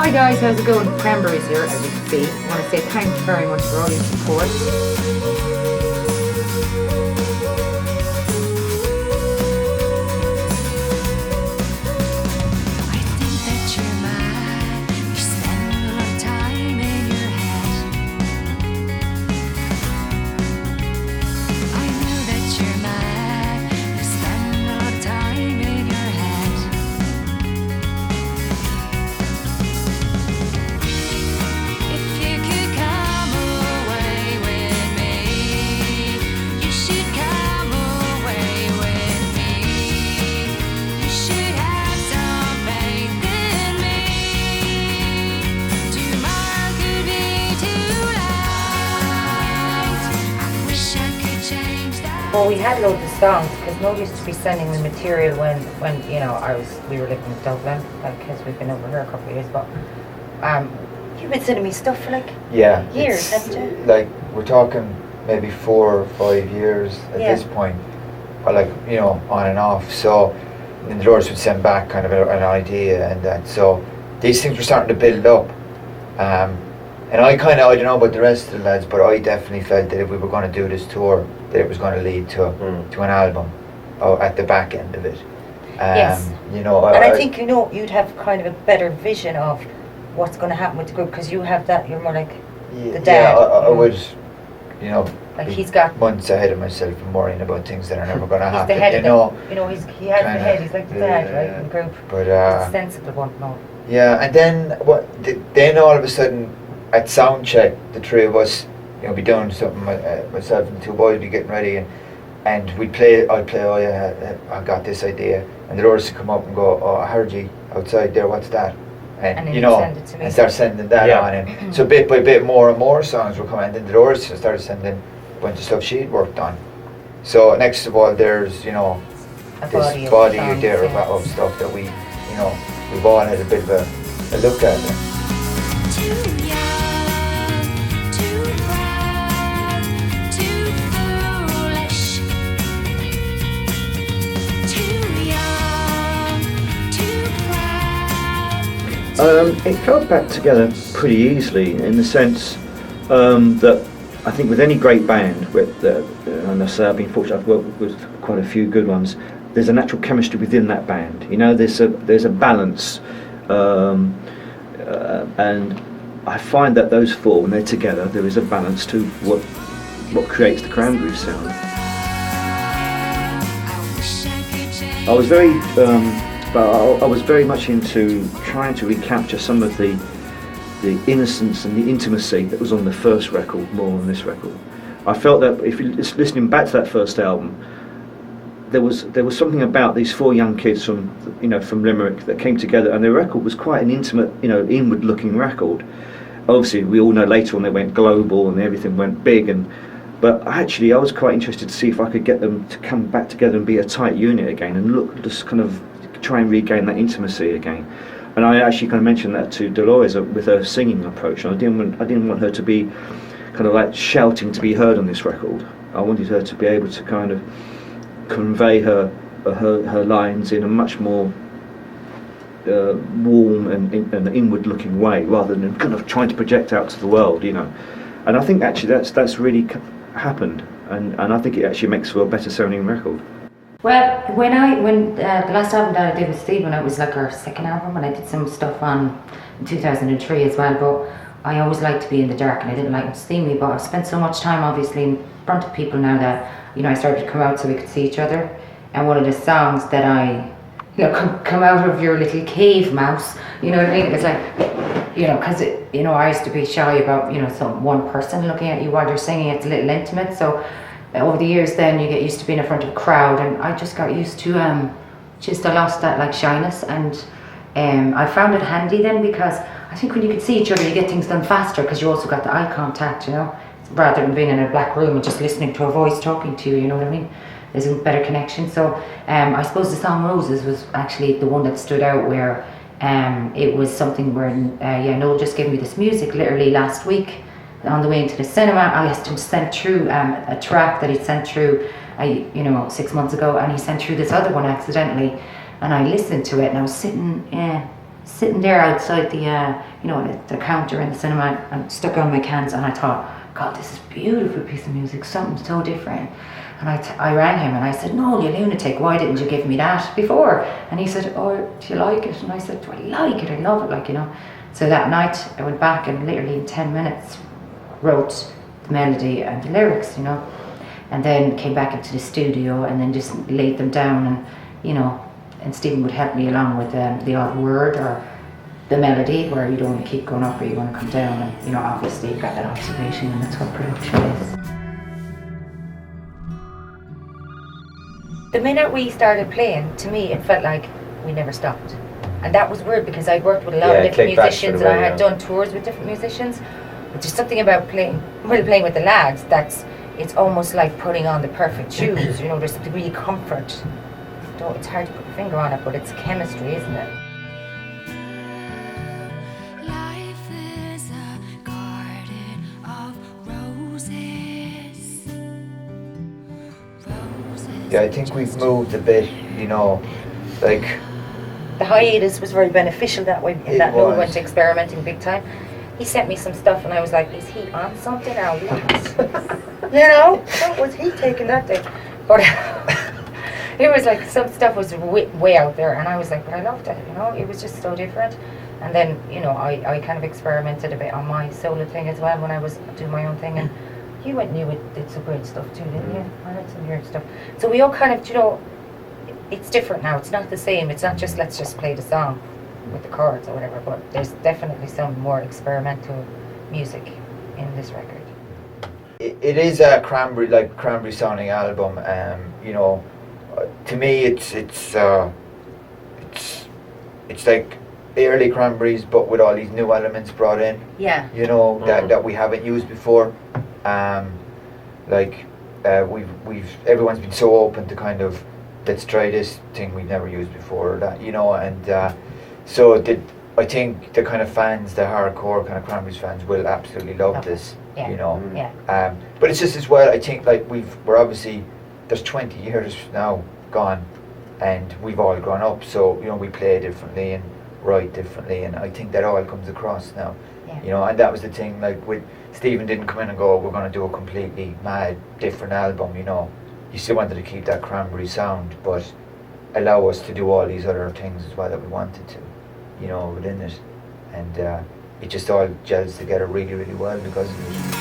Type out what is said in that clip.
Hi guys, how's it going? Cranberries here, as you can see. I want to say thank you very much for all your support. Well, we had loads of songs because Mo used to be sending me material when you know we were living in Dublin, because we've been over here a couple of years. But you've been sending me stuff for like years, haven't you? Like we're talking maybe 4 or 5 years at this point, or like on and off. So then Dolores would send back kind of an idea, and that so these things were starting to build up. And I don't know about the rest of the lads, but I definitely felt that if we were going to do this tour, that it was going to lead to an album at the back end of it. Yes. And I think you'd have kind of a better vision of what's going to happen with the group, because you have that. You're more like the dad. Yeah, I would, like he's got months ahead of myself and worrying about things that are never going to happen. He's the head of he has the head. He's like the dad, right, in the group. But he's a sensible one, no. Yeah, and then then all of a sudden, at sound check, the three of us, be doing something. Myself and the two boys be getting ready, and I'd play. Oh yeah, I got this idea, and the Dolores would come up and go, "Oh, I heard you outside there. What's that?" And send it to me. And start sending that on, and so bit by bit, more and more songs were coming, and then the Dolores started sending a bunch of stuff she'd worked on. So next of all, there's this body there of stuff that we've all had a bit of a look at. It fell back together pretty easily, in the sense that I think with any great band, and I say I've been fortunate, I've worked with quite a few good ones, there's a natural chemistry within that band. There's a balance, and I find that those four, when they're together, there is a balance to what creates the Cranberries sound. I was very much into trying to recapture some of the innocence and the intimacy that was on the first record more on this record. I felt that if you're listening back to that first album, there was something about these four young kids from Limerick that came together, and the record was quite an intimate, inward-looking record. Obviously, we all know later on they went global and everything went big, but actually I was quite interested to see if I could get them to come back together and be a tight unit again, and just kind of try and regain that intimacy again. And I actually kind of mentioned that to Dolores with her singing approach. And I didn't want her to be kind of like shouting to be heard on this record. I wanted her to be able to kind of convey her lines in a much more warm and inward-looking way, rather than kind of trying to project out to the world, And I think actually that's really happened, and I think it actually makes for a better sounding record. Well, when the last album that I did with Stephen, it was like our second album, and I did some stuff in 2003 as well. But I always liked to be in the dark, and I didn't like it to see me. But I've spent so much time, obviously, in front of people now that I started to come out so we could see each other. And one of the songs that I come out of your little cave, mouse. You know what I mean? It's like because I used to be shy about some one person looking at you while you're singing. It's a little intimate, so. Over the years, then you get used to being in front of a crowd, and I just got used to I lost that shyness, and I found it handy then, because I think when you can see each other, you get things done faster, because you also got the eye contact, rather than being in a black room and just listening to a voice talking to you. You know what I mean? There's a better connection. So I suppose the song Roses was actually the one that stood out, where it was something where Noel just gave me this music literally last week. On the way into the cinema, I asked him to send through a track that he'd sent through 6 months ago, and he sent through this other one accidentally, and I listened to it, and I was sitting sitting there outside the the counter in the cinema and stuck on my cans, and I thought, God, this is a beautiful piece of music, something so different. And I rang him and I said, no, you lunatic, why didn't you give me that before? And he said, oh, do you like it? And I said, do I like it? I love it, So that night I went back and literally in 10 minutes wrote the melody and the lyrics, and then came back into the studio and then just laid them down, and Stephen would help me along with the odd word or the melody where you don't want to keep going up or you want to come down, and obviously you've got that observation, and that's what production is. The minute we started playing, to me it felt like we never stopped, and that was weird because I'd worked with a lot of different musicians and I had done tours with different musicians, but there's something about playing with the lads it's almost like putting on the perfect shoes. There's a degree of comfort. It's hard to put a finger on it, but it's chemistry, isn't it? Yeah, I think we've moved a bit, like... The hiatus was very beneficial that way, in that we went experimenting big time. He sent me some stuff and I was like, is he on something now? What was he taking that day? But it was like some stuff was way out there, and I was like, but I loved it, it was just so different. And then, I kind of experimented a bit on my solo thing as well when I was doing my own thing, and you went and you did some great stuff too, didn't you? I had some weird stuff. So we all kind of, it's different now. It's not the same. It's not just let's just play the song with the chords or whatever, but there's definitely some more experimental music in this record. It is a Cranberry sounding album. To me, it's like early Cranberries, but with all these new elements brought in. Yeah. That we haven't used before. Everyone's been so open to kind of, let's try this thing we've never used before, I think the kind of fans, the hardcore kind of Cranberries fans, will absolutely love this. Yeah. Yeah. But it's just as well, I think, like we're obviously, there's 20 years now gone, and we've all grown up, so we play differently and write differently, and I think that all comes across now. Yeah. And that was the thing, like with Stephen didn't come in and go, we're going to do a completely mad different album. He still wanted to keep that Cranberry sound, but allow us to do all these other things as well that we wanted to, within it, and it just all gels together really, really well because of it.